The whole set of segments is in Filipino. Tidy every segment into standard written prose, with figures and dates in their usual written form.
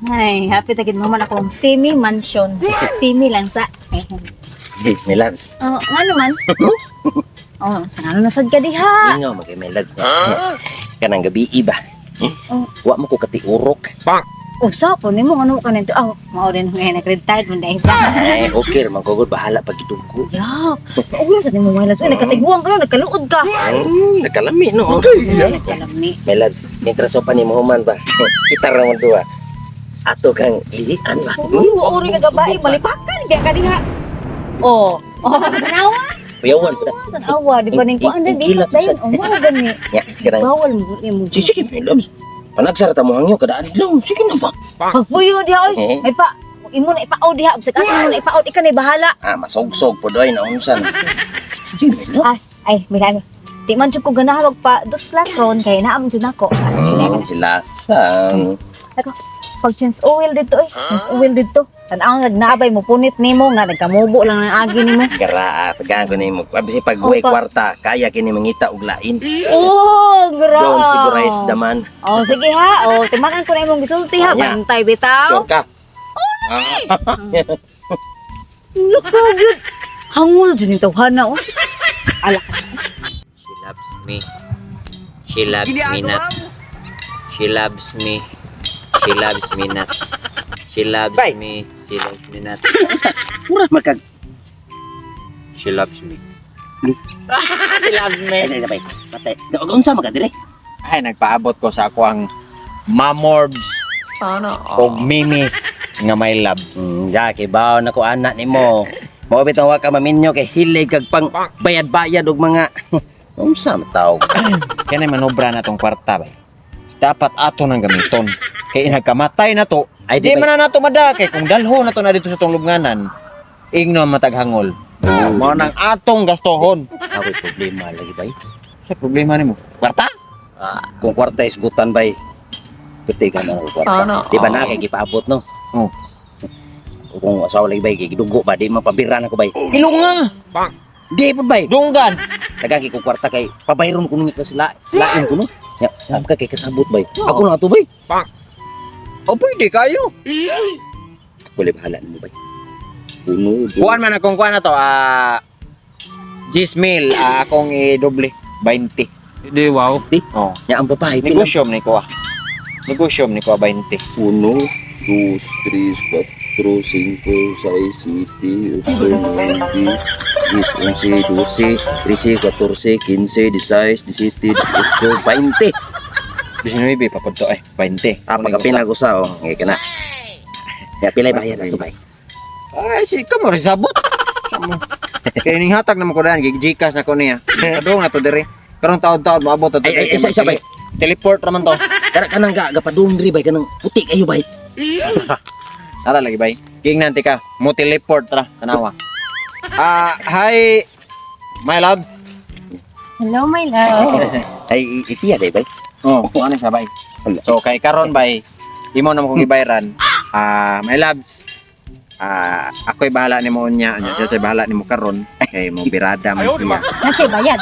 Ay, happy tagid mo man akong semi-mansion. Semi lang sa. May loves. Oh, nga naman. Oh, saan nasad ka diha? Ingaw, may loves. Kanang gabi iba. Oh, Wa mo ko katiurok. usa po nimo ano ka nito? Oh, mao din ngayon nag-retired man dahil sa. Ay, okay, magkugod bahala pag itugo. Ya, ulo sa nimo mga loves. Ay, nagkatiguan ka na, nagkaluod ka. Nagkalami, no? Ay, nagkalami. May loves, mientras so pa ni Muhammad ba? Kita raman dua. Ato kang lian ba? Oh, uri ka gabae, malipakan kaya ka diha. Oh, tanawa. Kuyawan ko na. Tanawa, di ba ning kuan din Ilat dayon. Oh, mao gani. Ya, kanang Bawal mo mo. sige, may loves. Panagsarata mo hangyo kadaan lang. Sige na ba? Pagpuyo diha oy. Ay pa, imo na ipaod diha, sa kasi mo na ipaod ika na bahala. Masogsog po doy na unsan. Sige, may loves. Ay, milami. Di man jud ko ganahan pa duslat ron kay naam jud nako. Hilasan. Ako, pag change oil dito eh. Change oil dito. Tanaw nagnabay mo punit nimo nga nagkamubo lang ng agi nimo. Gara, tagaan ko na yung abisi pag uwi kwarta, kaya kini mangita og lain. Oh, grabe. Doon sigurize daman. Oh, sige ha. Oh, timakan ko na imong gisulti ha. Anya. Bantay bitaw. Sure ka? Look good. Hangul jud ni tawhana oh. Ala ka. She loves me. She loves me not. She loves me. She loves me not. She loves Bay. me. She loves me not. Murah magkag. She loves me. She loves me. Ay, sabay. Patay. Unsa magka dire? Ay, nagpaabot ko sa ako ang Mamorbs. Sana. Og Mimis nga may love. Kay bawo na ko anak nimo. Mao bitaw wa ka maminyo kay hilig kag pang bayad-bayad og mga unsa mataw. Kaya manobra na tong kwarta ba. Dapat ato nang gamiton. Kay nagkamatay na to. Ay, Di di man na nato madakay kung dalho na to na dito sa tong lubnganan. Ingno mataghangol. Mao nang atong gastohon. Ako'y problema lagi bay. Sa problema nimo. Kwarta? Kung kwarta isgutan bay. Puti ka na kwarta. Sana. Di ba na kay gipaabot no? Oh. Kung asawa lagi bay kay gidugo ba di mapabira na ko bay. Ilunga. Di pud bay. Dunggan. Dagang kay kwarta kay pabayron ko nung sila lain ko no. Ya, ka kay kasabot bay. Ako na ato bay. O pwede kayo. Boleh bahala nimo bay. Puno. Kuan man akong kuan na to. 10 mil. Akong i-doble. 20. Hindi, wow. Di. Oh. Ya ang babae pila. Negosyo ni ko. Negosyo ni ko 20. 1, 2, 3, 4, 5, 6, 7, 8, 9, 10, 11, 12, 13, 14, 15, 16, 17, 18, 20. 19 pa to ay 20. Pagkapina ko sa oh, ngay kana. Ya pilay bayad ato bay. Ay si kamo rin sabot. Kaya ning hatag naman ko daan gigikas na ko niya. Padung na to dire. Karong taon-taon maabot to. Ay, isa bay. Teleport naman to. Kana kanang gapadungri bay kanang puti kayo bay. Tara lagi bay. King nanti ka. Mo teleport ra tanawa. Hi my love. Hello my love. Ay isiya day bay. Oh, ano siya bay? So kay karon bay, imo na mo kong ibayran. My loves. Ako'y bahala nimo unya, nya siya bahala nimo karon kay mo birada man siya. Nasi bayad.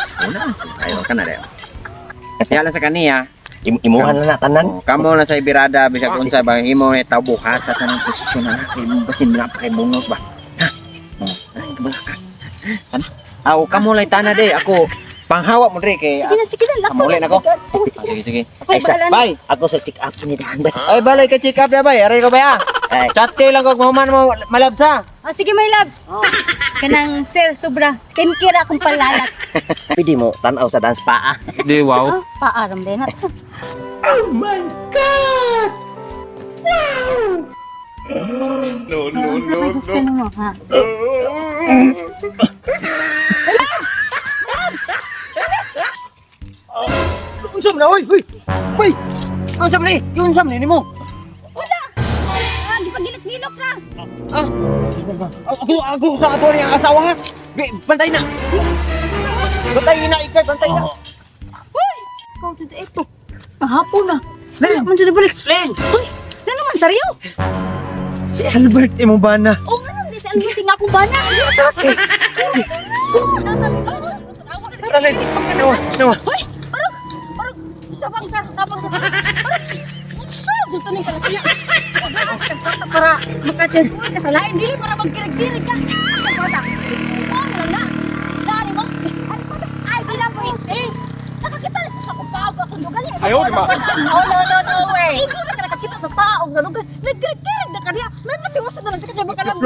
Ayo ka na dayo. Kaya lang sa kaniya, Imuhan na tanan. kamo na sa birada bisag unsa ba imo ni tabuhat at anong posisyon na kay basin na pa kay bungos ba. Ha? Ay kabaka. Ano? Kamo lay tana de ako panghawa mo dre kay Sige na, lako. Kamuli na ko. Sige sige. Okay, Ay sa bahala na. bay. Ako sa check up ni dahan bay. Ay balay ka check up na bay. Aray ko ba ya? Ay. Chate lang kog mahuman mo malabsa. Oh, sige my loves. Kanang sir sobra. 10 kira akong palalat. Pwede mo tanaw sa dance paa. Hindi, wow. Oh, paaram din na. No, Gusto mo ha. Unsam na oy. Hoy. Hoy. Unsam ni? Unsam ni nimo? Di pa gilak-gilok ra. Ako sa ato ni ang asawa ha. Bantay na. Bantay na ikay, bantay na. Ikaw dito ito. Kahapon na. Wala man dyan balik. Len. Uy, na naman saryo. Si Albert imo ba na? O nga naman, di sa albuti nga akong bana. Tara Len. Nawa. Hoy, parang, tapang sa, parang, unsa, gusto ni kalasaya. para maka-change oil ka sa lain. Dili para magkirig-kirig ka. Ang bata. Oh, wala na. Dali mo. Ano ba? Ay, di na po. Eh, nakakita na siya sa kupaog ako dugal. Ayaw, di ba? No way. Hindi na nakakita sa paog sa dugal. Nagkirig-kirig na kaniya. May matiwasan na lang siya kaya baka lang.